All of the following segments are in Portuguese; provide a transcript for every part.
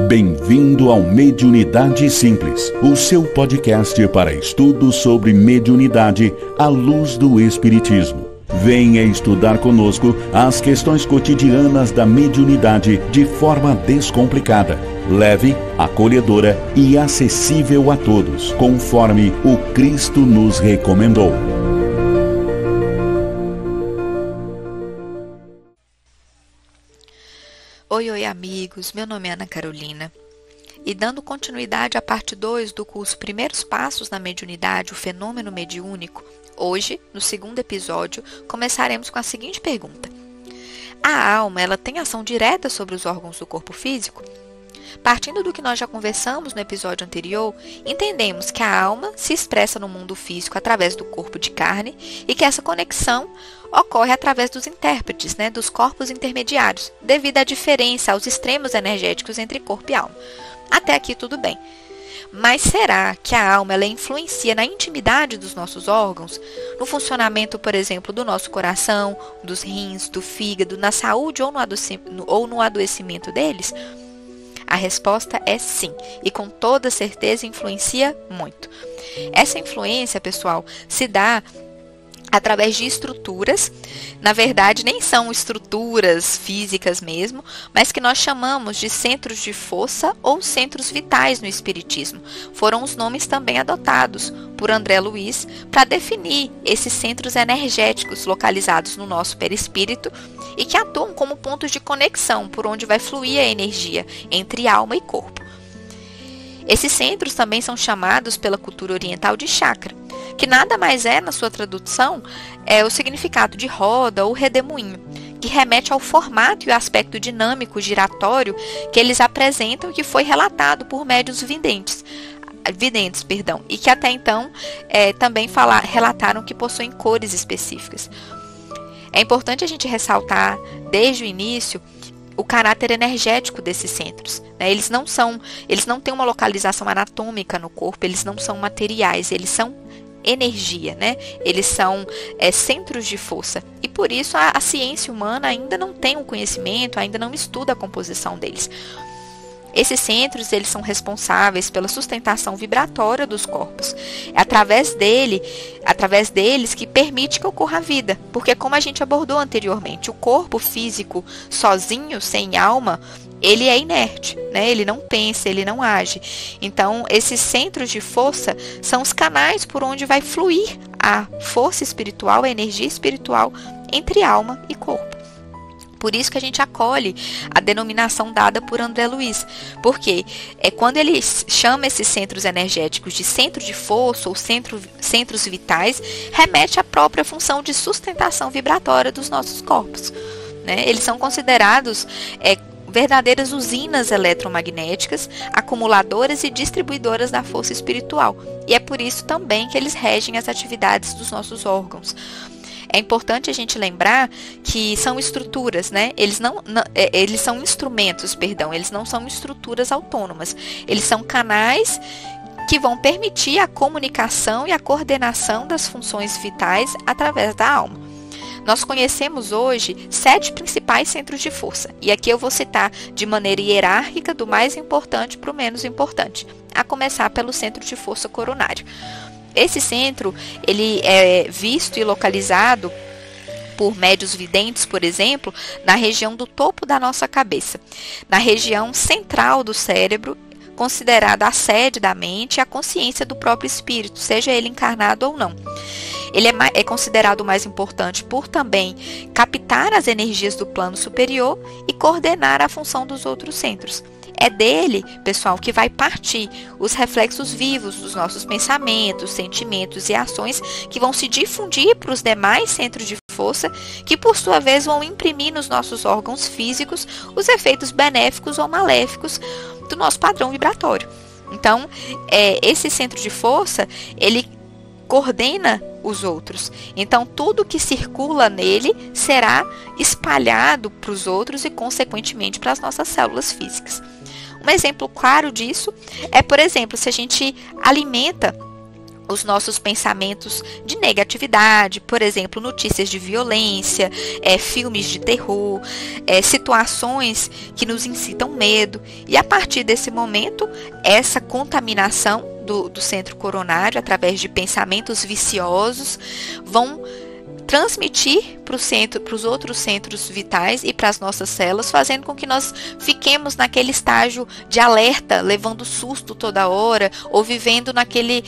Bem-vindo ao Mediunidade Simples, o seu podcast para estudos sobre mediunidade à luz do Espiritismo. Venha estudar conosco as questões cotidianas da mediunidade de forma descomplicada, leve, acolhedora e acessível a todos, conforme o Cristo nos recomendou. Oi, amigos, meu nome é Ana Carolina e dando continuidade à parte 2 do curso Primeiros Passos na Mediunidade, o Fenômeno Mediúnico, hoje, no segundo episódio, começaremos com a seguinte pergunta: a alma, ela tem ação direta sobre os órgãos do corpo físico? Partindo do que nós já conversamos no episódio anterior, entendemos que a alma se expressa no mundo físico através do corpo de carne e que essa conexão ocorre através dos intérpretes, dos corpos intermediários, devido à diferença aos extremos energéticos entre corpo e alma. Até aqui tudo bem. Mas será que a alma ela influencia na intimidade dos nossos órgãos? No funcionamento, por exemplo, do nosso coração, dos rins, do fígado, na saúde ou no adoecimento deles? A resposta é sim, e com toda certeza influencia muito. Essa influência, pessoal, se dá através de estruturas, na verdade nem são estruturas físicas mesmo, mas que nós chamamos de centros de força ou centros vitais no Espiritismo. Foram os nomes também adotados por André Luiz para definir esses centros energéticos localizados no nosso perispírito e que atuam como pontos de conexão por onde vai fluir a energia entre alma e corpo. Esses centros também são chamados pela cultura oriental de chakra, que nada mais é, na sua tradução, o significado de roda ou redemoinho, que remete ao formato e o aspecto dinâmico giratório que eles apresentam e que foi relatado por médiuns videntes, e que até então também relataram que possuem cores específicas. É importante a gente ressaltar, desde o início, o caráter energético desses centros. Eles não têm uma localização anatômica no corpo, eles não são materiais, eles são energia, Eles são centros de força. E por isso a ciência humana ainda não tem um conhecimento, ainda não estuda a composição deles. Esses centros, eles são responsáveis pela sustentação vibratória dos corpos. É através deles que permite que ocorra a vida. Porque, como a gente abordou anteriormente, o corpo físico sozinho, sem alma, ele é inerte, Ele não pensa, ele não age. Então, esses centros de força são os canais por onde vai fluir a força espiritual, a energia espiritual entre alma e corpo. Por isso que a gente acolhe a denominação dada por André Luiz, porque quando ele chama esses centros energéticos de centro de força ou centros vitais, remete à própria função de sustentação vibratória dos nossos corpos. Eles são considerados verdadeiras usinas eletromagnéticas, acumuladoras e distribuidoras da força espiritual. E é por isso também que eles regem as atividades dos nossos órgãos. É importante a gente lembrar que são estruturas, eles são instrumentos, eles não são estruturas autônomas. Eles são canais que vão permitir a comunicação e a coordenação das funções vitais através da alma. Nós conhecemos hoje 7 principais centros de força, e aqui eu vou citar de maneira hierárquica do mais importante para o menos importante, a começar pelo centro de força coronário. Esse centro, ele é visto e localizado por médiuns videntes, por exemplo, na região do topo da nossa cabeça, na região central do cérebro, considerada a sede da mente e a consciência do próprio espírito, seja ele encarnado ou não. Ele é considerado o mais importante por também captar as energias do plano superior e coordenar a função dos outros centros. É dele, pessoal, que vai partir os reflexos vivos dos nossos pensamentos, sentimentos e ações que vão se difundir para os demais centros de força, que por sua vez vão imprimir nos nossos órgãos físicos os efeitos benéficos ou maléficos do nosso padrão vibratório. Então, esse centro de força, ele coordena os outros. Então, tudo que circula nele será espalhado para os outros e, consequentemente, para as nossas células físicas. Um exemplo claro disso é, por exemplo, se a gente alimenta os nossos pensamentos de negatividade, por exemplo, notícias de violência, filmes de terror, situações que nos incitam medo. E a partir desse momento, essa contaminação do centro coronário, através de pensamentos viciosos, vão transmitir para os outros centros vitais e para as nossas células, fazendo com que nós fiquemos naquele estágio de alerta, levando susto toda hora, ou vivendo naquele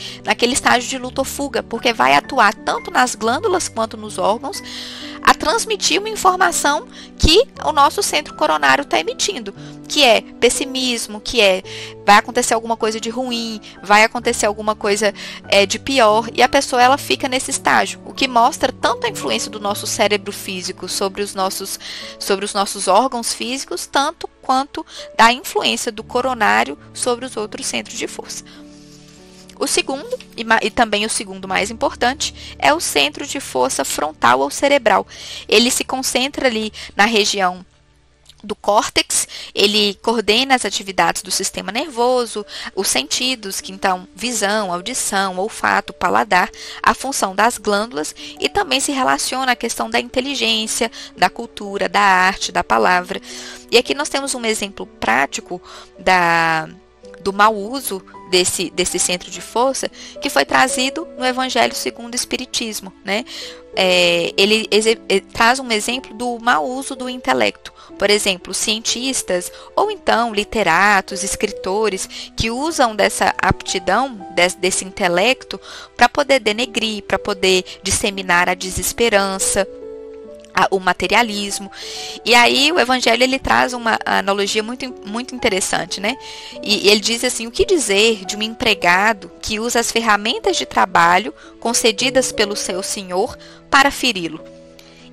estágio de luta ou fuga, porque vai atuar tanto nas glândulas quanto nos órgãos, a transmitir uma informação que o nosso centro coronário está emitindo, que é pessimismo, que vai acontecer alguma coisa de ruim, vai acontecer alguma coisa de pior, e a pessoa ela fica nesse estágio, o que mostra tanto a influência do nosso cérebro físico sobre os nossos órgãos físicos, tanto quanto da influência do coronário sobre os outros centros de força. O segundo, e também o segundo mais importante, é o centro de força frontal ou cerebral. Ele se concentra ali na região do córtex, ele coordena as atividades do sistema nervoso, os sentidos, que então visão, audição, olfato, paladar, a função das glândulas, e também se relaciona à questão da inteligência, da cultura, da arte, da palavra. E aqui nós temos um exemplo prático do mau uso desse centro de força, que foi trazido no Evangelho segundo o Espiritismo, né? Ele traz um exemplo do mau uso do intelecto. Por exemplo, cientistas ou então literatos, escritores que usam dessa aptidão, desse intelecto, para poder denegrir, para poder disseminar a desesperança, o materialismo. E aí o Evangelho ele traz uma analogia muito, muito interessante, né? E ele diz assim: o que dizer de um empregado que usa as ferramentas de trabalho concedidas pelo seu senhor para feri-lo?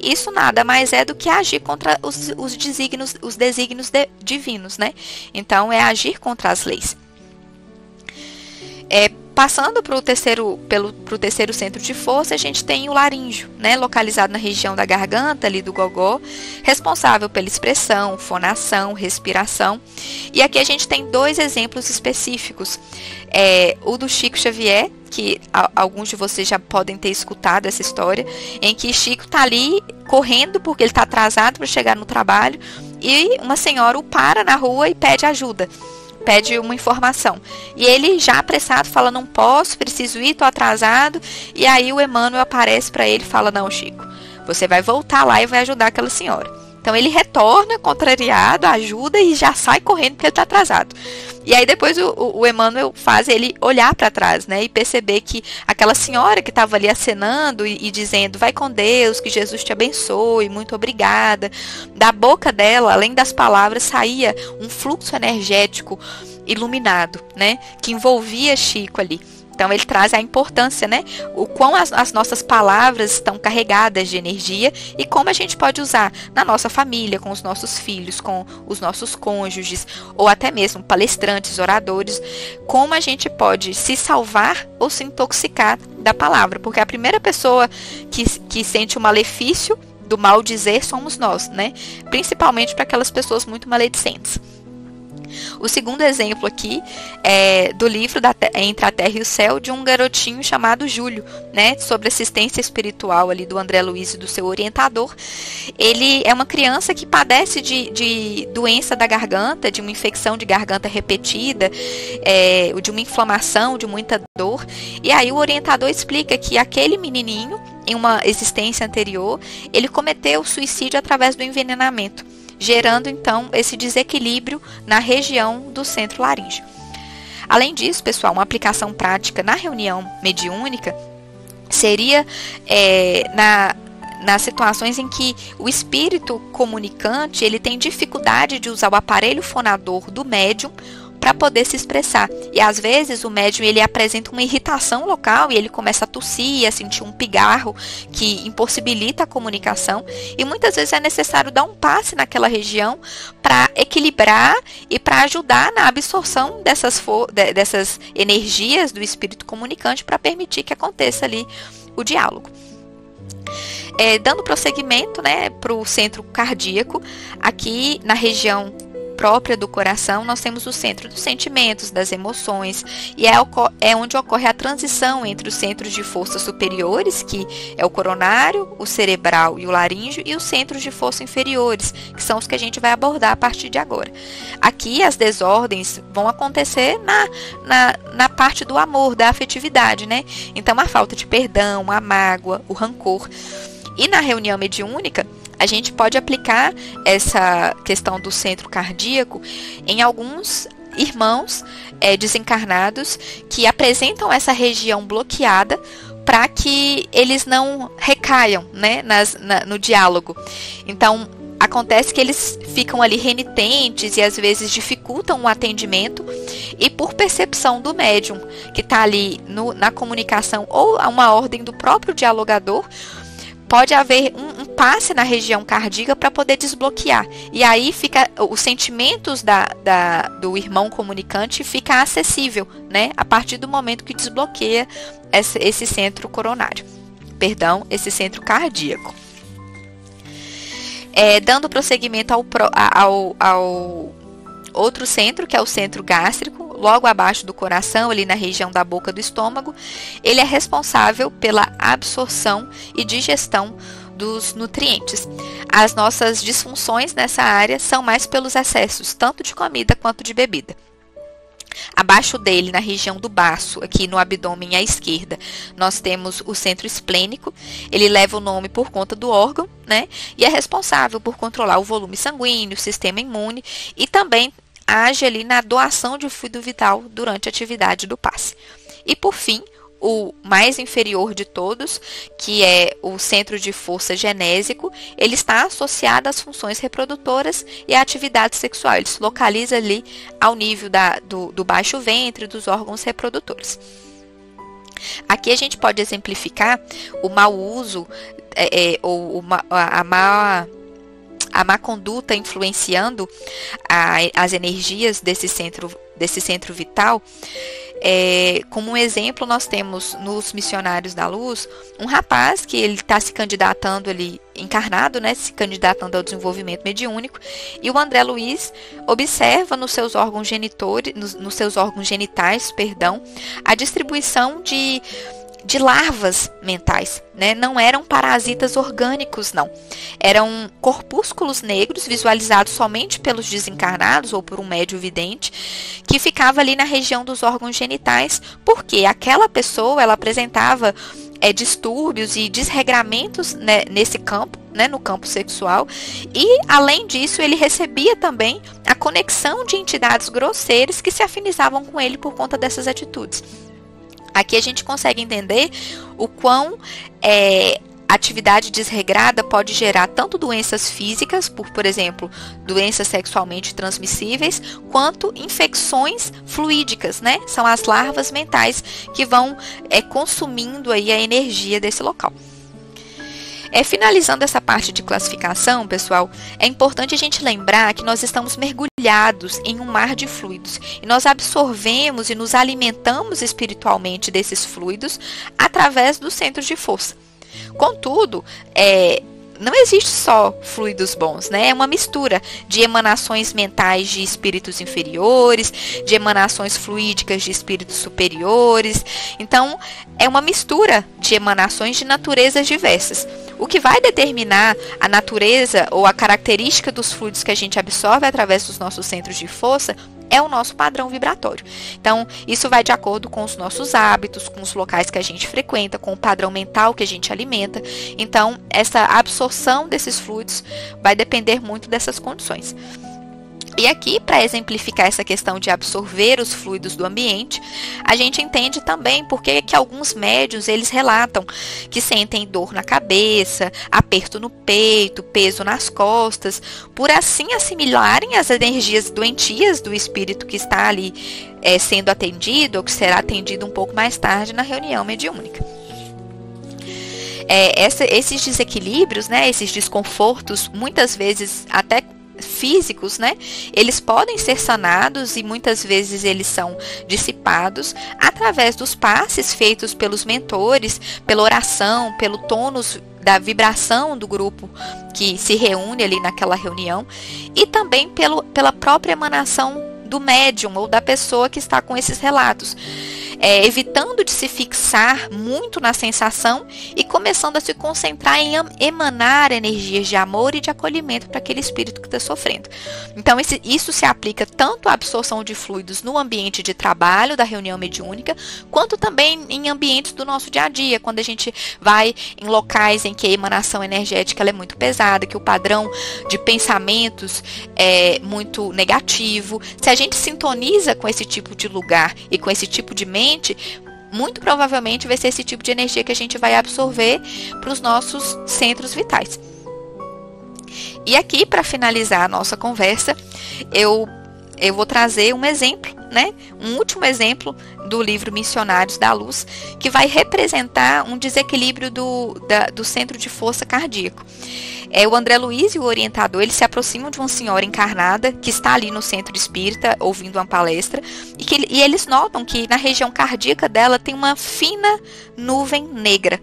Isso nada mais é do que agir contra os desígnios divinos, né? Então é agir contra as leis. Passando para o terceiro centro de força, a gente tem o laríngeo, né, localizado na região da garganta, ali do gogó, responsável pela expressão, fonação, respiração. E aqui a gente tem dois exemplos específicos. O do Chico Xavier, que alguns de vocês já podem ter escutado essa história, em que Chico está ali correndo porque ele está atrasado para chegar no trabalho, e uma senhora o para na rua e pede ajuda. Pede uma informação. E ele, já apressado, fala: não posso, preciso ir, estou atrasado. E aí o Emmanuel aparece para ele e fala: não, Chico, você vai voltar lá e vai ajudar aquela senhora. Então ele retorna, contrariado, ajuda e já sai correndo porque ele está atrasado. E aí depois o Emmanuel faz ele olhar para trás, né, e perceber que aquela senhora que estava ali acenando e dizendo: vai com Deus, que Jesus te abençoe, muito obrigada. Da boca dela, além das palavras, saía um fluxo energético iluminado, né, que envolvia Chico ali. Então ele traz a importância, né, o quão as nossas palavras estão carregadas de energia e como a gente pode usar na nossa família, com os nossos filhos, com os nossos cônjuges, ou até mesmo palestrantes, oradores, como a gente pode se salvar ou se intoxicar da palavra, porque a primeira pessoa que sente o malefício do mal dizer somos nós, né, principalmente para aquelas pessoas muito maledicentes. O segundo exemplo aqui é do livro Entre a Terra e o Céu, de um garotinho chamado Júlio, né, sobre assistência espiritual ali do André Luiz e do seu orientador. Ele é uma criança que padece de doença da garganta, de uma infecção de garganta repetida, de uma inflamação, de muita dor. E aí o orientador explica que aquele menininho, em uma existência anterior, ele cometeu suicídio através do envenenamento, gerando então esse desequilíbrio na região do centro laríngeo. Além disso, pessoal, uma aplicação prática na reunião mediúnica seria nas situações em que o espírito comunicante ele tem dificuldade de usar o aparelho fonador do médium para poder se expressar. E às vezes o médium ele apresenta uma irritação local e ele começa a tossir, a sentir um pigarro que impossibilita a comunicação, e muitas vezes é necessário dar um passe naquela região para equilibrar e para ajudar na absorção dessas energias do espírito comunicante, para permitir que aconteça ali o diálogo. Dando prosseguimento, né, para o centro cardíaco, aqui na região própria do coração, nós temos o centro dos sentimentos, das emoções, e é onde ocorre a transição entre os centros de força superiores, que é o coronário, o cerebral e o laríngeo, e os centros de força inferiores, que são os que a gente vai abordar a partir de agora. Aqui as desordens vão acontecer na parte do amor, da afetividade, né? Então a falta de perdão, a mágoa, o rancor. E na reunião mediúnica, a gente pode aplicar essa questão do centro cardíaco em alguns irmãos desencarnados que apresentam essa região bloqueada para que eles não recaiam, né, no diálogo. Então, acontece que eles ficam ali renitentes e às vezes dificultam o atendimento, e por percepção do médium que está ali na comunicação ou a uma ordem do próprio dialogador, pode haver um passe na região cardíaca para poder desbloquear. E aí fica os sentimentos do irmão comunicante fica acessível, né? A partir do momento que desbloqueia esse centro coronário. Perdão, esse centro cardíaco. Dando prosseguimento ao outro centro, que é o centro gástrico, logo abaixo do coração, ali na região da boca do estômago. Ele é responsável pela absorção e digestão dos nutrientes. As nossas disfunções nessa área são mais pelos excessos, tanto de comida quanto de bebida. Abaixo dele, na região do baço, aqui no abdômen à esquerda, nós temos o centro esplênico. Ele leva o nome por conta do órgão, né? E é responsável por controlar o volume sanguíneo, o sistema imune, e também age ali na doação de fluido vital durante a atividade do passe. E por fim, o mais inferior de todos, que é o centro de força genésico, ele está associado às funções reprodutoras e à atividade sexual. Ele se localiza ali ao nível do baixo ventre, dos órgãos reprodutores. Aqui a gente pode exemplificar o mau uso ou a má conduta influenciando as energias desse centro vital. Como um exemplo, nós temos nos Missionários da Luz um rapaz que ele está se candidatando ali, encarnado, né, se candidatando ao desenvolvimento mediúnico, e o André Luiz observa nos seus órgãos genitais, a distribuição de larvas mentais, né? Não eram parasitas orgânicos, não. Eram corpúsculos negros visualizados somente pelos desencarnados ou por um médium vidente, que ficava ali na região dos órgãos genitais, porque aquela pessoa ela apresentava distúrbios e desregramentos, né, nesse campo, né, no campo sexual, e além disso ele recebia também a conexão de entidades grosseiras que se afinizavam com ele por conta dessas atitudes. Aqui a gente consegue entender o quão atividade desregrada pode gerar tanto doenças físicas, por exemplo, doenças sexualmente transmissíveis, quanto infecções fluídicas, né? São as larvas mentais que vão consumindo aí a energia desse local. Finalizando essa parte de classificação, pessoal, é importante a gente lembrar que nós estamos mergulhados em um mar de fluidos e nós absorvemos e nos alimentamos espiritualmente desses fluidos através dos centros de força. Contudo, não existe só fluidos bons, né? É uma mistura de emanações mentais de espíritos inferiores, de emanações fluídicas de espíritos superiores. Então, é uma mistura de emanações de naturezas diversas. O que vai determinar a natureza ou a característica dos fluidos que a gente absorve através dos nossos centros de força é o nosso padrão vibratório. Então, isso vai de acordo com os nossos hábitos, com os locais que a gente frequenta, com o padrão mental que a gente alimenta. Então, essa absorção desses fluidos vai depender muito dessas condições. E aqui, para exemplificar essa questão de absorver os fluidos do ambiente, a gente entende também porque que alguns médiuns eles relatam que sentem dor na cabeça, aperto no peito, peso nas costas, por assim assimilarem as energias doentias do espírito que está ali sendo atendido ou que será atendido um pouco mais tarde na reunião mediúnica. Esses desequilíbrios, né, esses desconfortos, muitas vezes até físicos, né, eles podem ser sanados e muitas vezes eles são dissipados através dos passes feitos pelos mentores, pela oração, pelo tônus da vibração do grupo que se reúne ali naquela reunião, e também pela própria emanação do médium ou da pessoa que está com esses relatos, evitando de se fixar muito na sensação e começando a se concentrar em emanar energias de amor e de acolhimento para aquele espírito que está sofrendo. Então isso se aplica tanto à absorção de fluidos no ambiente de trabalho da reunião mediúnica, quanto também em ambientes do nosso dia a dia, quando a gente vai em locais em que a emanação energética ela é muito pesada, que o padrão de pensamentos é muito negativo. Se a gente sintoniza com esse tipo de lugar e com esse tipo de mente, muito provavelmente vai ser esse tipo de energia que a gente vai absorver para os nossos centros vitais. E aqui, para finalizar a nossa conversa, eu vou trazer um exemplo, né? Um último exemplo do livro Missionários da Luz, que vai representar um desequilíbrio do centro de força cardíaco. O André Luiz e o orientador, eles se aproximam de uma senhora encarnada que está ali no centro espírita, ouvindo uma palestra, e eles notam que na região cardíaca dela tem uma fina nuvem negra,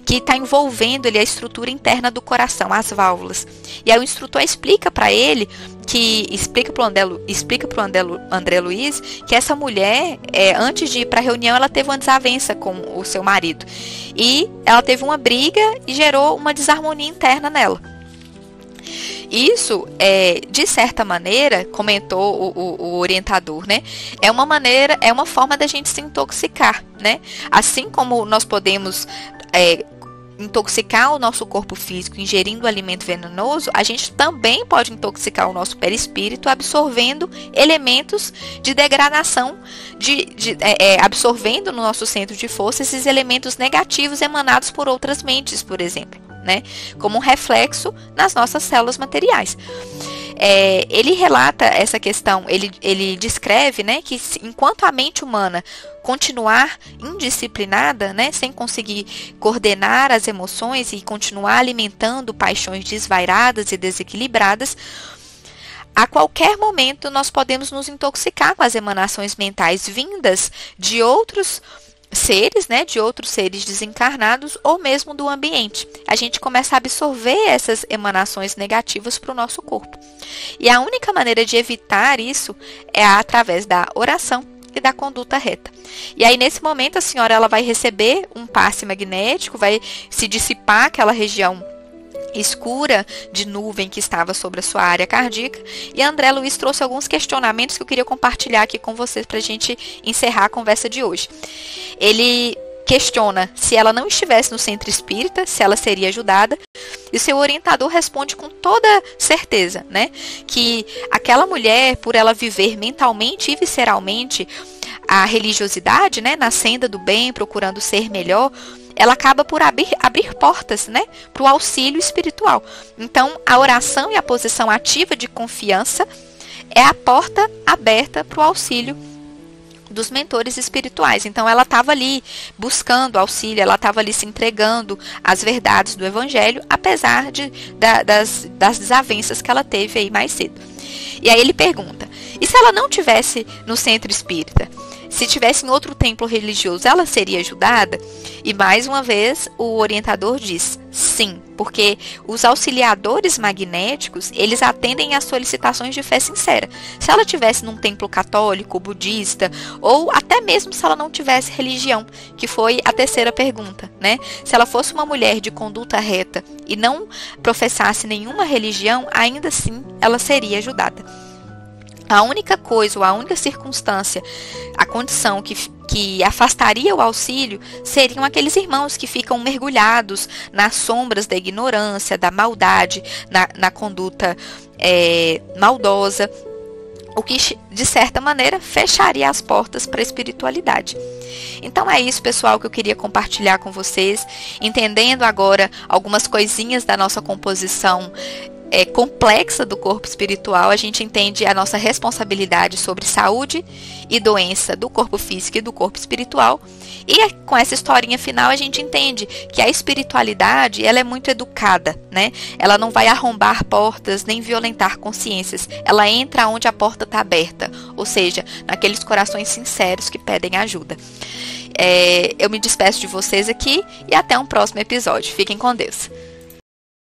que está envolvendo ali a estrutura interna do coração, as válvulas. E aí o instrutor explica para ele, explica para o André Luiz, que essa mulher, antes de ir para a reunião, ela teve uma desavença com o seu marido. E ela teve uma briga e gerou uma desarmonia interna nela. Isso, de certa maneira, comentou o orientador, né? É uma forma da gente se intoxicar, né? Assim como nós podemos intoxicar o nosso corpo físico ingerindo alimento venenoso, a gente também pode intoxicar o nosso perispírito absorvendo elementos de degradação, absorvendo no nosso centro de força esses elementos negativos emanados por outras mentes, por exemplo, né? Como um reflexo nas nossas células materiais. Ele relata essa questão, ele descreve, né, que enquanto a mente humana continuar indisciplinada, né, sem conseguir coordenar as emoções e continuar alimentando paixões desvairadas e desequilibradas, a qualquer momento nós podemos nos intoxicar com as emanações mentais vindas de outros seres, né, de outros seres desencarnados ou mesmo do ambiente. A gente começa a absorver essas emanações negativas para o nosso corpo. E a única maneira de evitar isso é através da oração e da conduta reta. E aí, nesse momento, a senhora ela vai receber um passe magnético, vai se dissipar aquela região escura de nuvem que estava sobre a sua área cardíaca. E André Luiz trouxe alguns questionamentos que eu queria compartilhar aqui com vocês para a gente encerrar a conversa de hoje. Ele questiona se ela não estivesse no centro espírita, se ela seria ajudada. E o seu orientador responde com toda certeza, né, que aquela mulher, por ela viver mentalmente e visceralmente a religiosidade, né, na senda do bem, procurando ser melhor, ela acaba por abrir portas, né, para o auxílio espiritual. Então, a oração e a posição ativa de confiança é a porta aberta para o auxílio dos mentores espirituais. Então, ela estava ali buscando auxílio, ela estava ali se entregando às verdades do Evangelho, apesar das desavenças que ela teve aí mais cedo. E aí ele pergunta, e se ela não tivesse no centro espírita? Se tivesse em outro templo religioso, ela seria ajudada? E mais uma vez, o orientador diz sim, porque os auxiliadores magnéticos, eles atendem às solicitações de fé sincera. Se ela tivesse num templo católico, budista, ou até mesmo se ela não tivesse religião, que foi a terceira pergunta, né? Se ela fosse uma mulher de conduta reta e não professasse nenhuma religião, ainda assim ela seria ajudada. A única coisa, ou a única circunstância, a condição que afastaria o auxílio seriam aqueles irmãos que ficam mergulhados nas sombras da ignorância, da maldade, na conduta maldosa, o que, de certa maneira, fecharia as portas para a espiritualidade. Então é isso, pessoal, que eu queria compartilhar com vocês, entendendo agora algumas coisinhas da nossa composição complexa do corpo espiritual, a gente entende a nossa responsabilidade sobre saúde e doença do corpo físico e do corpo espiritual. E com essa historinha final a gente entende que a espiritualidade, ela é muito educada, né? Ela não vai arrombar portas nem violentar consciências. Ela entra onde a porta está aberta, ou seja, naqueles corações sinceros que pedem ajuda. Eu me despeço de vocês aqui e até um próximo episódio. Fiquem com Deus.